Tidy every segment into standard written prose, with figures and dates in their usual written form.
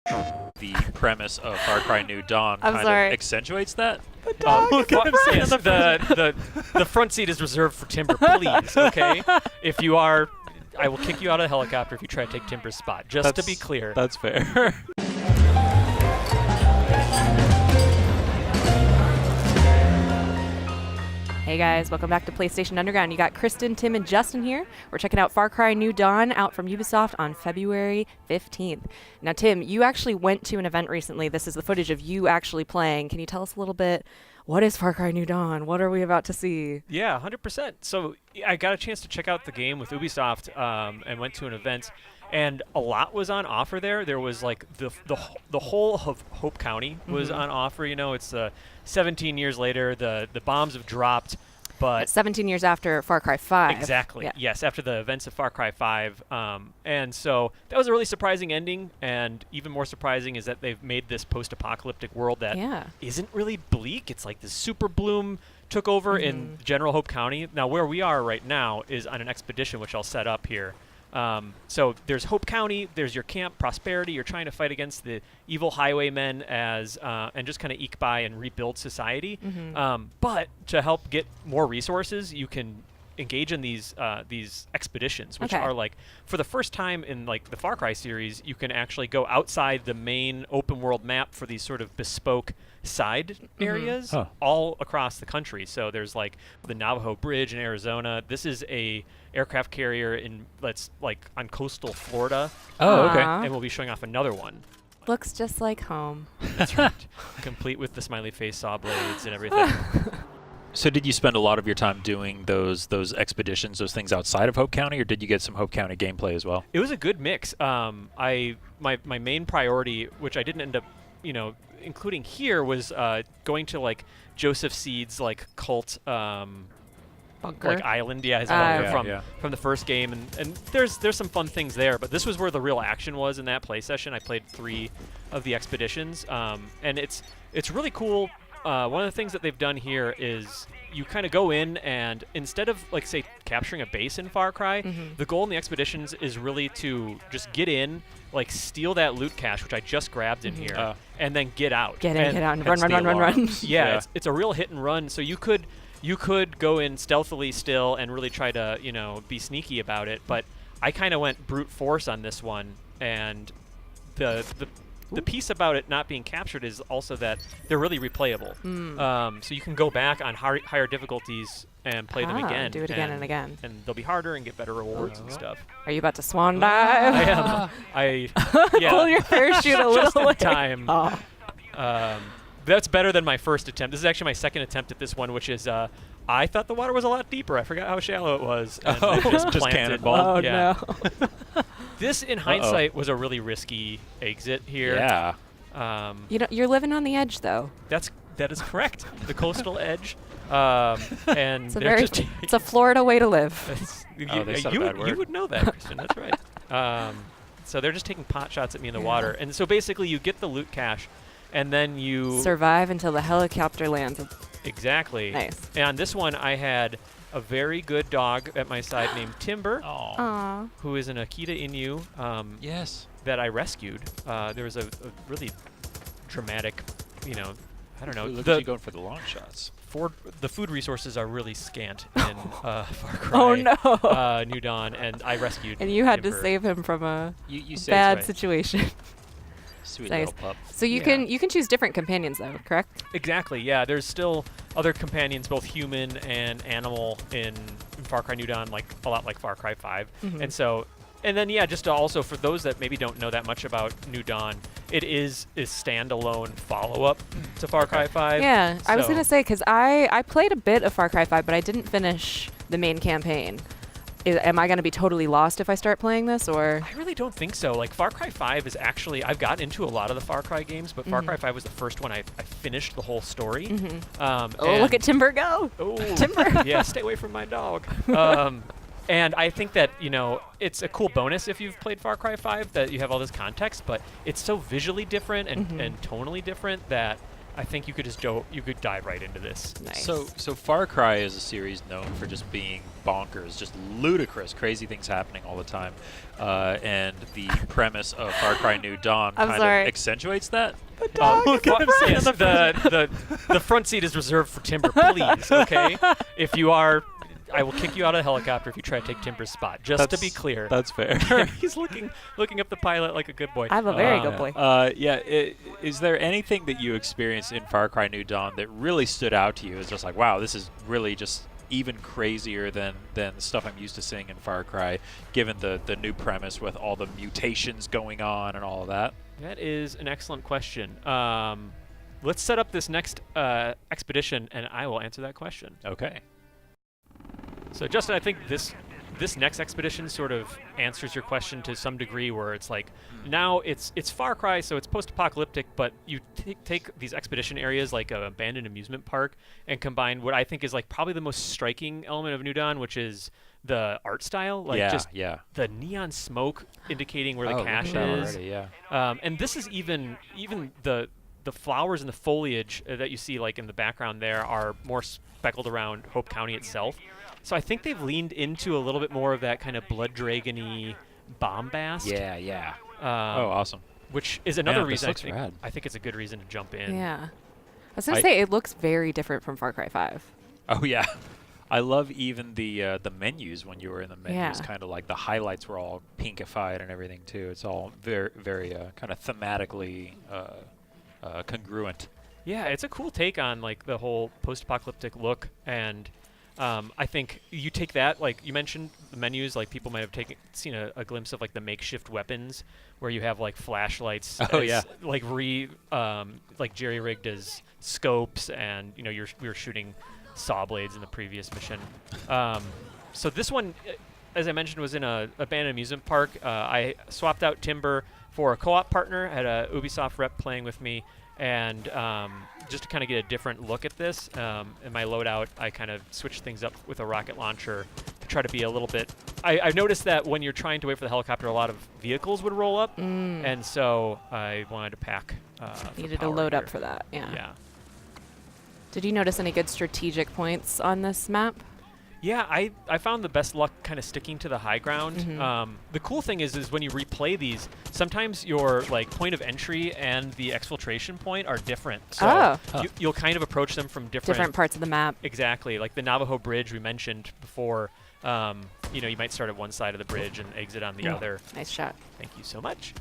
The premise of Far Cry New Dawn I'm kind sorry. of accentuates that. Look at him saying the front seat is reserved for Timber, please, okay? If you are, I will kick you out of the helicopter if you try to take Timber's spot, just to be clear. That's fair. Hey guys, welcome back to PlayStation Underground. You got Kristen, Tim, and Justin here. We're checking out Far Cry New Dawn out from Ubisoft on February 15th. Now, Tim, you actually went to an event recently. This is the footage of you actually playing. Can you tell us a little bit, what is Far Cry New Dawn? What are we about to see? Yeah, 100%. So I got a chance to check out the game with Ubisoft and went to an event, and a lot was on offer there. There was like the whole of Hope County was on offer. You know, it's 17 years later. The bombs have dropped, but It's 17 years after Far Cry 5. exactly. Yeah. Yes, after the events of Far Cry 5. And so that was a really surprising ending, and even more surprising is that they've made this post-apocalyptic world that isn't really bleak. It's like this super bloom took over in general Hope County. Now, where we are right now is on an expedition, which I'll set up here. So there's Hope County, there's your camp, Prosperity. You're trying to fight against the evil highwaymen and just kind of eke by and rebuild society. But to help get more resources, you can engage in these expeditions, which are like, for the first time in like the Far Cry series, you can actually go outside the main open world map for these sort of bespoke side areas all across the country. So there's like the Navajo Bridge in Arizona. This is a aircraft carrier that's like on coastal Florida. Oh, okay. And we'll be showing off another one. Looks just like home. That's right. Complete with the smiley face saw blades and everything. So did you spend a lot of your time doing those expeditions, those things outside of Hope County, or did you get some Hope County gameplay as well? It was a good mix. My main priority, which I didn't end up, including here, was going to like Joseph Seed's like cult Bunker. like island, his bunker from the first game, and there's some fun things there. But this was where the real action was in that play session. I played 3 of the expeditions, and it's really cool. One of the things that they've done here is you kind of go in, and instead of like say capturing a base in Far Cry, the goal in the expeditions is really to just get in, like steal that loot cache, which I just grabbed in here, and then get out. Get out, and run. Yeah, it's a real hit and run. So you could go in stealthily still and really try to be sneaky about it, but I kind of went brute force on this one, and the piece about it not being captured is also that they're really replayable. So you can go back on higher difficulties and play them again. Do it again and again. And they'll be harder and get better rewards and stuff. Are you about to swan dive? I am. Pull your parachute a just little in time. That's better than my first attempt. This is actually my second attempt at this one, which is I thought the water was a lot deeper. I forgot how shallow it was. And I just cannonball. Oh, no. This, in hindsight, was a really risky exit here. Yeah. You're living on the edge, though. That is correct. The coastal edge. And it's a Florida way to live. They said a bad word. You would know that, Kristen. That's right. So they're just taking pot shots at me in the water. And so basically you get the loot cache, and then you survive until the helicopter lands. Exactly. Nice. And on this one, I had a very good dog at my side named Timber, who is an Akita Inu that I rescued. There was a really dramatic, I don't know. Look at you going for the long shots. The food resources are really scant in Far Cry. Oh, no. New Dawn, and I rescued And you had Timber. to save him from a You bad situation. Sweet Nice. little pup. So you can choose different companions, though, correct? Exactly, yeah. There's still other companions, both human and animal, in Far Cry New Dawn, like a lot like Far Cry 5. And then, just to also, for those that maybe don't know that much about New Dawn, it is a standalone follow-up to Far Cry 5. Yeah, I was So- going to say, because I played a bit of Far Cry 5, but I didn't finish the main campaign. Am I going to be totally lost if I start playing this, or? I really don't think so. Like, Far Cry 5 is actually, I've gotten into a lot of the Far Cry games, but Far Cry 5 was the first one I finished the whole story. Look at Timber go! Oh, Timber! Yeah, stay away from my dog. And I think that, it's a cool bonus if you've played Far Cry 5 that you have all this context, but it's so visually different and tonally different that I think you could just you could dive right into this. Nice. So Far Cry is a series known for just being bonkers, just ludicrous, crazy things happening all the time. And the premise of Far Cry New Dawn kind of accentuates that. The dog. Look at him saying the front seat is reserved for Timber, please, okay? If you are, I will kick you out of the helicopter if you try to take Timber's spot, just to be clear. That's fair. He's looking up the pilot like a good boy. I'm a very good boy. Is there anything that you experienced in Far Cry New Dawn that really stood out to you as just like, wow, this is really just even crazier than the stuff I'm used to seeing in Far Cry, given the new premise with all the mutations going on and all of that? That is an excellent question. Let's set up this next expedition, and I will answer that question. Okay. So, Justin, I think this next expedition sort of answers your question to some degree, where it's like, now it's Far Cry, so it's post-apocalyptic, but you take these expedition areas like an abandoned amusement park and combine what I think is like probably the most striking element of New Dawn, which is the art style, like the neon smoke indicating where the cache is. Already, yeah. And this is even the flowers and the foliage that you see like in the background there are more speckled around Hope County itself. So I think they've leaned into a little bit more of that kind of Blood Dragon-y bombast. Yeah. Awesome. Which is another reason I think it's a good reason to jump in. Yeah. I was going to say, it looks very different from Far Cry 5. Oh, yeah. I love even the menus when you were in the menus. Kind of like the highlights were all pinkified and everything, too. It's all very, very kind of thematically congruent. Yeah, it's a cool take on like the whole post-apocalyptic look, and I think you take that, like you mentioned the menus, like people might have seen a glimpse of like the makeshift weapons where you have like flashlights, like like jerry-rigged as scopes, and we were shooting saw blades in the previous mission. So this one, as I mentioned, was in a abandoned amusement park. I swapped out Timber for a co-op partner, had a Ubisoft rep playing with me, and just to kind of get a different look at this, in my loadout, I kind of switched things up with a rocket launcher to try to be a little bit... I noticed that when you're trying to wait for the helicopter, a lot of vehicles would roll up, and so I wanted to pack Needed a load up for that, Yeah. Did you notice any good strategic points on this map? Yeah, I found the best luck kind of sticking to the high ground. The cool thing is when you replay these, sometimes your like point of entry and the exfiltration point are different. So you'll kind of approach them from different parts of the map. Exactly, like the Navajo Bridge we mentioned before. You might start at one side of the bridge and exit on the other. Nice shot. Thank you so much.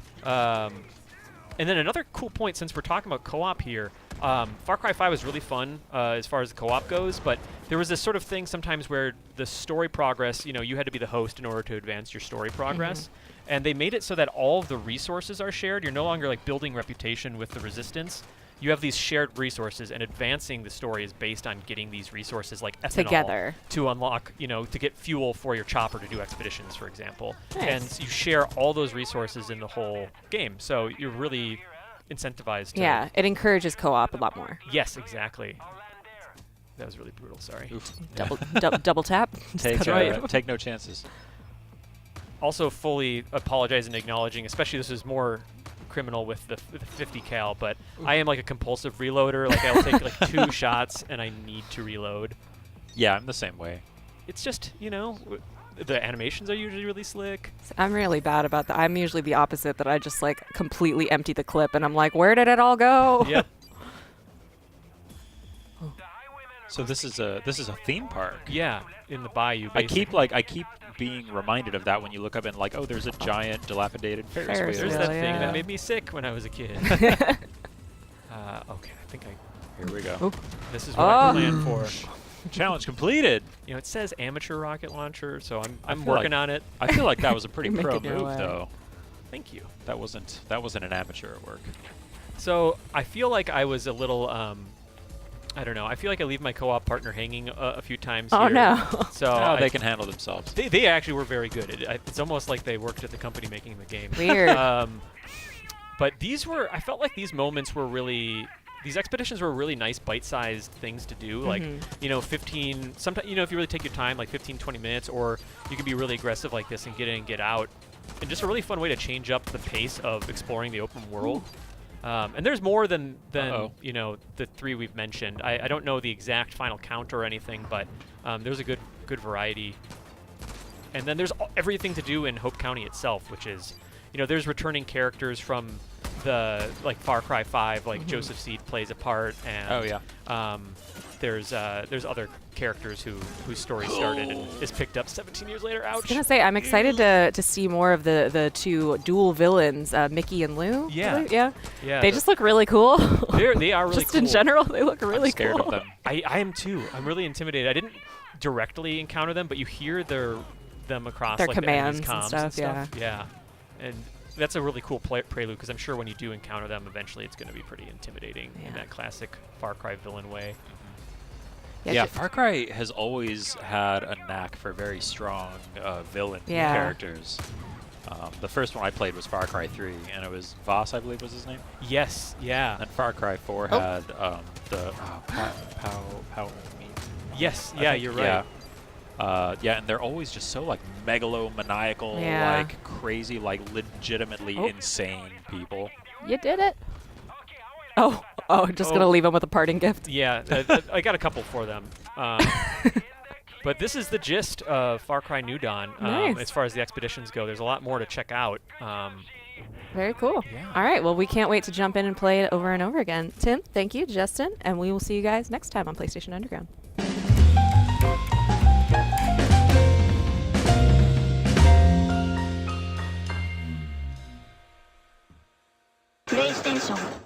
And then another cool point, since we're talking about co-op here, Far Cry 5 was really fun as far as the co-op goes, but there was this sort of thing sometimes where the story progress, you had to be the host in order to advance your story progress. And they made it so that all of the resources are shared. You're no longer like building reputation with the Resistance. You have these shared resources, and advancing the story is based on getting these resources like ethanol together to unlock, to get fuel for your chopper to do expeditions, for example. Nice. And you share all those resources in the whole game. So you're really incentivized to... Yeah, it encourages co-op a lot more. Yes, exactly. That was really brutal, sorry. Double tap. Take no chances. Also fully apologizing and acknowledging, especially this is more criminal with the 50 cal, but I am like a compulsive reloader. Like I'll take like 2 shots and I need to reload. Yeah, I'm the same way. It's just, the animations are usually really slick. I'm really bad about that. I'm usually the opposite, that I just like completely empty the clip and I'm like, where did it all go? Yep. So this is a theme park. Yeah, in the bayou. Basically. I keep being reminded of that when you look up and like, oh, there's a giant dilapidated Ferris wheel. There's that thing that made me sick when I was a kid. Okay, I think Here we go. Oh. This is what I planned for. Challenge completed. It says amateur rocket launcher, so I'm working on it. I feel like that was a pretty pro move, though. Thank you. That wasn't an amateur at work. So I feel like I was a little I don't know. I feel like I leave my co-op partner hanging a few times here. Oh, no. So they can handle themselves. They actually were very good. It's almost like they worked at the company making the game. Weird. But I felt like these moments were really... These expeditions were really nice bite-sized things to do. Like, 15... Sometimes, if you really take your time, like 15, 20 minutes, or you can be really aggressive like this and get in, get out. And just a really fun way to change up the pace of exploring the open world. And there's more than Uh-oh. you know, the 3 we've mentioned. I don't know the exact final count or anything, but there's a good variety. And then there's everything to do in Hope County itself, which is, you know, there's returning characters from the like Far Cry 5, like Joseph Seed plays a part, and there's other characters whose story started and is picked up 17 years later. Ouch. I was gonna say I'm excited to see more of the 2 dual villains, Mickey and Lou. Yeah. Yeah. They just look really cool. They are really just cool. in general, they look really I'm scared cool. of them. I am too. I'm really intimidated. I didn't directly encounter them, but you hear them across Their like commands the enemy's comms and stuff. Yeah. And that's a really cool prelude, because I'm sure when you do encounter them, eventually it's going to be pretty intimidating in that classic Far Cry villain way. Yeah, Far Cry has always had a knack for very strong villain characters. The first one I played was Far Cry 3, and it was Voss, I believe was his name. Yes, yeah. And Far Cry 4 had the Pow. Yes, yeah, you're right. Yeah, and they're always just so like megalomaniacal, like crazy, like legitimately insane people. You did it. Oh, just gonna leave them with a parting gift. Yeah, I got a couple for them. But this is the gist of Far Cry New Dawn. Nice. As far as the expeditions go, there's a lot more to check out. Very cool. Yeah. All right, well, we can't wait to jump in and play it over and over again. Tim, thank you, Justin, and we will see you guys next time on PlayStation Underground. PlayStation